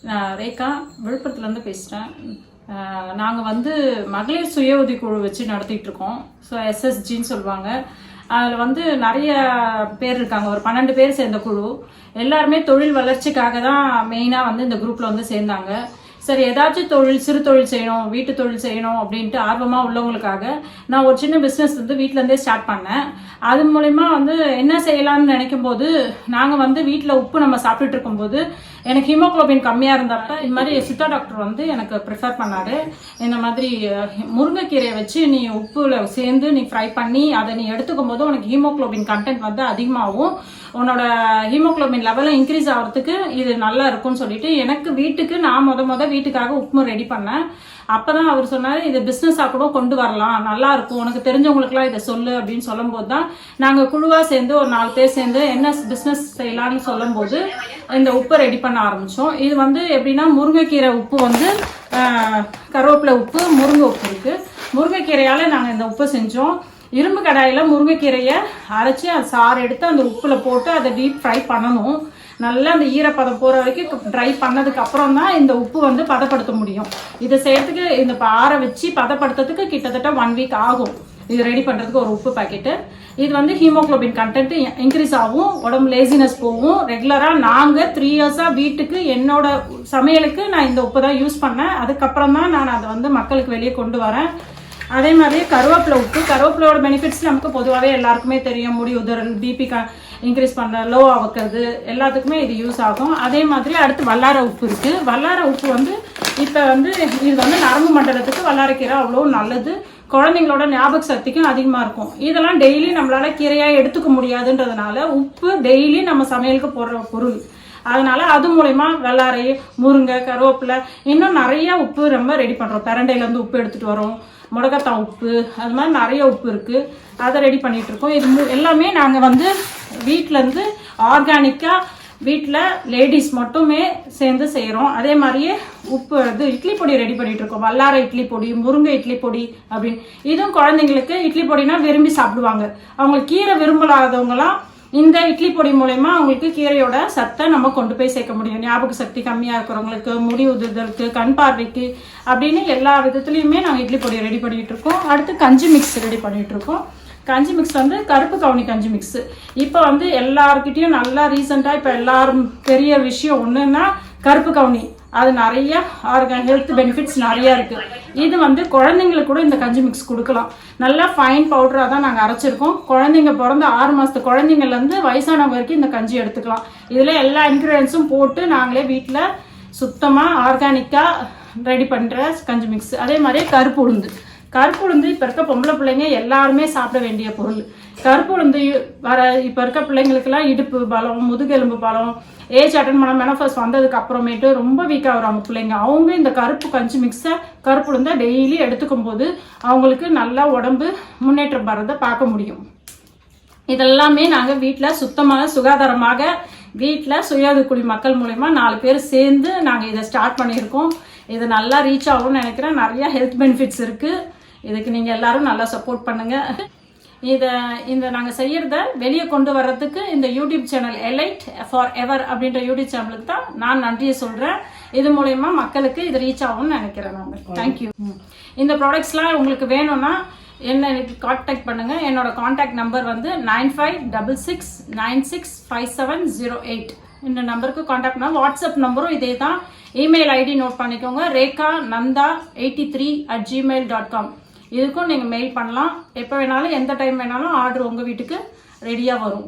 நான் ரேகா விழுப்புரத்துலேருந்து பேசுகிறேன். நாங்கள் வந்து மகளிர் சுய உதவிக்குழு வச்சு நடத்திட்டு இருக்கோம். ஸோ எஸ்எஸ்ஜின்னு சொல்லுவாங்க. அதில் வந்து நிறைய பேர் இருக்காங்க, ஒரு 12 பேர் சேர்ந்த குழு. எல்லாருமே தொழில் வளர்ச்சிக்காக தான் மெயினாக வந்து இந்த குரூப்பில் வந்து சேர்ந்தாங்க. சரி, ஏதாச்சும் தொழில், சிறு தொழில் செய்யணும், வீட்டு தொழில் செய்யணும் அப்படின்ட்டு ஆர்வமாக உள்ளவங்களுக்காக நான் ஒரு சின்ன பிஸ்னஸ் வந்து வீட்டிலேருந்தே ஸ்டார்ட் பண்ணேன். அது மூலயமா வந்து என்ன செய்யலாம்னு நினைக்கும் போது, நாங்கள் வந்து வீட்டில் உப்பு நம்ம சாப்பிட்டுட்டு இருக்கும்போது எனக்கு ஹீமோக்ளோபின் கம்மியாக இருந்தப்ப இந்த மாதிரி சித்தா டாக்டர் வந்து எனக்கு ப்ரிஃபர் பண்ணாரு. இந்த மாதிரி முருங்கைக்கீரையை வச்சு நீ உப்புல சேர்ந்து நீ ஃப்ரை பண்ணி அதை நீ எடுத்துக்கும் போது உனக்கு ஹீமோக்ளோபின் கண்டென்ட் வந்து அதிகமாகும், உன்னோட ஹீமோக்ளோபின் லெவலும் இன்க்ரீஸ் ஆகிறதுக்கு இது நல்லா இருக்கும்னு சொல்லிட்டு எனக்கு வீட்டுக்கு நான் வீட்டுக்காக உப்புமா ரெடி பண்ணேன். அப்பதான் அவர் சொன்னாரு, இது பிசினஸா கூட கொண்டு வரலாம், நல்லா இருக்கும், உனக்கு தெரிஞ்சவங்களுக்குலாம் இதை சொல்லு அப்படின்னு சொல்லும் போது தான் நாங்க குழுவா சேர்ந்து ஒரு 4 பேர் சேர்ந்து என்ன பிசினஸ் செய்யலாம்னு சொல்லும் போது இந்த உப்பை ரெடி பண்ண ஆரம்பிச்சோம். இது வந்து எப்படின்னா, முருங்கைக்கீரை உப்பு வந்து கருவேப்பிலை உப்பு, முருங்கை உப்பு இருக்கு. முருங்கைக்கீரையால நாங்க இந்த உப்பை செஞ்சோம். இரும்பு கடாயில முருங்கைக்கீரையை அரைச்சி அதை சாறு எடுத்து அந்த உப்புல போட்டு அதை டீப் ஃப்ரை பண்ணணும். நல்லா அந்த ஈரப்பதம் போகிற வரைக்கும் ட்ரை பண்ணதுக்கு அப்புறம் தான் இந்த உப்பு வந்து பதப்படுத்த முடியும். இதை செய்யறதுக்கு இந்த ஆற வச்சு பதப்படுத்துறதுக்கு கிட்டத்தட்ட 1 வீக் ஆகும். இது ரெடி பண்ணுறதுக்கு ஒரு உப்பு பாக்கெட்டு. இது வந்து ஹீமோக்ளோபின் கண்டென்ட் இன்க்ரீஸ் ஆகும், உடம்பு லேசினஸ் போகும். ரெகுலராக நாங்கள் 3 இயர்ஸாக வீட்டுக்கு என்னோட சமையலுக்கு நான் இந்த உப்பு தான் யூஸ் பண்ணேன். அதுக்கப்புறம் தான் நான் அதை வந்து மக்களுக்கு வெளியே கொண்டு வரேன். அதே மாதிரி கருவேப்பிலை உப்பு, கருவேப்பிலையோட பெனிஃபிட்ஸ் நமக்கு பொதுவாகவே எல்லாருக்குமே தெரியும். முடி உதறல், பிபி இன்க்ரீஸ் பண்ண, லோ ஆகிறது எல்லாத்துக்குமே இது யூஸ் ஆகும். அதே மாதிரி அடுத்து வல்லார உப்பு இருக்குது. வல்லார உப்பு வந்து இப்போ வந்து இது வந்து நரம்பு மண்டலத்துக்கு வல்லாரக்கீரை அவ்வளோ நல்லது, குழந்தைங்களோட ஞாபக சக்திக்கும் அதிகமாக இருக்கும். இதெல்லாம் டெய்லி நம்மளால கீரையாக எடுத்துக்க முடியாதுன்றதுனால உப்பு டெய்லி நம்ம சமையலுக்கு போடுற பொருள். அதனால அது மூலயமா வெள்ளாரை, முருங்கை, கருவேப்பிலை, இன்னும் நிறைய உப்பு நம்ம ரெடி பண்ணுறோம். பிரண்டையிலேருந்து உப்பு எடுத்துகிட்டு வரோம், முடக்கத்தான் உப்பு, அது மாதிரி நிறைய உப்பு இருக்குது. அதை ரெடி பண்ணிகிட்டு இருக்கோம். இது எல்லாமே நாங்கள் வந்து வீட்டிலேருந்து ஆர்கானிக்காக வீட்டில் லேடிஸ் மட்டுமே சேர்ந்து செய்கிறோம். அதே மாதிரியே உப்பு இது இட்லி பொடி ரெடி பண்ணிகிட்டு இருக்கோம். வல்லார இட்லி பொடி, முருங்கை இட்லி பொடி அப்படின்னு. இதுவும் குழந்தைங்களுக்கு இட்லி பொடினா விரும்பி சாப்பிடுவாங்க. அவங்களுக்கு கீரை விரும்பலாதவங்களாம் இந்த இட்லி பொடி மூலயமா அவங்களுக்கு கீரையோட சத்தை நம்ம கொண்டு போய் சேர்க்க முடியும். ஞாபக சக்தி கம்மியாக இருக்கிறவங்களுக்கு, முடி உதிர்தலுக்கு, கண் பார்வைக்கு அப்படின்னு எல்லா விதத்துலையுமே நாங்கள் இட்லி பொடி ரெடி பண்ணிகிட்டு இருக்கோம். அடுத்து கஞ்சி மிக்ஸ் ரெடி பண்ணிகிட்டு இருக்கோம். கஞ்சி மிக்ஸ் வந்து கருப்பு கவுனி கஞ்சி மிக்ஸு. இப்போ வந்து எல்லாருக்கிட்டையும் நல்லா ரீசெண்டாக இப்போ எல்லாரும் பெரிய விஷயம் ஒன்றுன்னா கருப்பு கவுனி. அது நிறைய ஹெல்த் பெனிஃபிட்ஸ் நிறையா இருக்குது. இது வந்து குழந்தைங்களுக்கு கூட இந்த கஞ்சி மிக்ஸ் கொடுக்கலாம். நல்லா ஃபைன் பவுடராக தான் நாங்கள் அரைச்சிருக்கோம். குழந்தைங்க பிறந்த 6 மாதத்து குழந்தைங்கள்லேருந்து வயசானவங்க வரைக்கும் இந்த கஞ்சி எடுத்துக்கலாம். இதில் எல்லா இன்க்ரீடியன்ஸும் போட்டு நாங்களே வீட்டில் சுத்தமாக ஆர்கானிக்காக ரெடி பண்ணுற கஞ்சி மிக்ஸ். அதே மாதிரி கருப்பு உளுந்து. கருப்பு உளுந்து இப்போ இருக்க பொம்பளை பிள்ளைங்க எல்லாருமே சாப்பிட வேண்டிய பொருள். கருப்பு உளுந்து இப்போ இருக்க பிள்ளைங்களுக்கெல்லாம் இடுப்பு பலம், முதுகெலும்பு பலம், ஏஜ் அட்டன் பண்ண மெனோபாஸ் வந்ததுக்கு அப்புறமேட்டு ரொம்ப வீக்காக வராங்க பிள்ளைங்க. அவங்க இந்த கருப்பு கஞ்சி மிக்ஸை, கருப்பு உளுந்தை டெய்லி எடுத்துக்கும் போது அவங்களுக்கு நல்லா உடம்பு முன்னேற்றம் வர்றதை பார்க்க முடியும். இதெல்லாமே நாங்கள் வீட்டில் சுத்தமாக சுகாதாரமாக வீட்டில் சுய உதவிக்குழு மக்கள் மூலயமா 4 பேர் சேர்ந்து நாங்கள் இதை ஸ்டார்ட் பண்ணியிருக்கோம். இது நல்லா ரீச் ஆகும்னு நினைக்கிறேன். நிறைய ஹெல்த் பெனிஃபிட்ஸ் இருக்குது. இதுக்கு நீங்கள் எல்லாரும் நல்லா சப்போர்ட் பண்ணுங்கள். இந்த நாங்கள் செய்கிறத வெளியே கொண்டு வர்றதுக்கு இந்த YouTube channel elite for ever அப்படின்ற யூடியூப் சேனலுக்கு தான் நான் நன்றியை சொல்கிறேன். இது மூலயமா மக்களுக்கு இது ரீச் ஆகும்னு நினைக்கிறேன். நாங்கள் தேங்க்யூ. இந்த ப்ராடக்ட்ஸ்லாம் உங்களுக்கு வேணும்னா என்ன கான்டாக்ட் பண்ணுங்கள். என்னோட கான்டாக்ட் நம்பர் வந்து 9566965708. இந்த நம்பருக்கு கான்டாக்ட் பண்ணால் வாட்ஸ்அப் நம்பரும் இதே தான். இமெயில் ஐடி நோட் பண்ணிக்கோங்க, rekha.nanda83@gmail.com. இதுக்கும் நீங்கள் மெயில் பண்ணலாம். எப்போ வேணாலும், எந்த டைம் வேணாலும் ஆர்டர் உங்கள் வீட்டுக்கு ரெடியாக வரும்.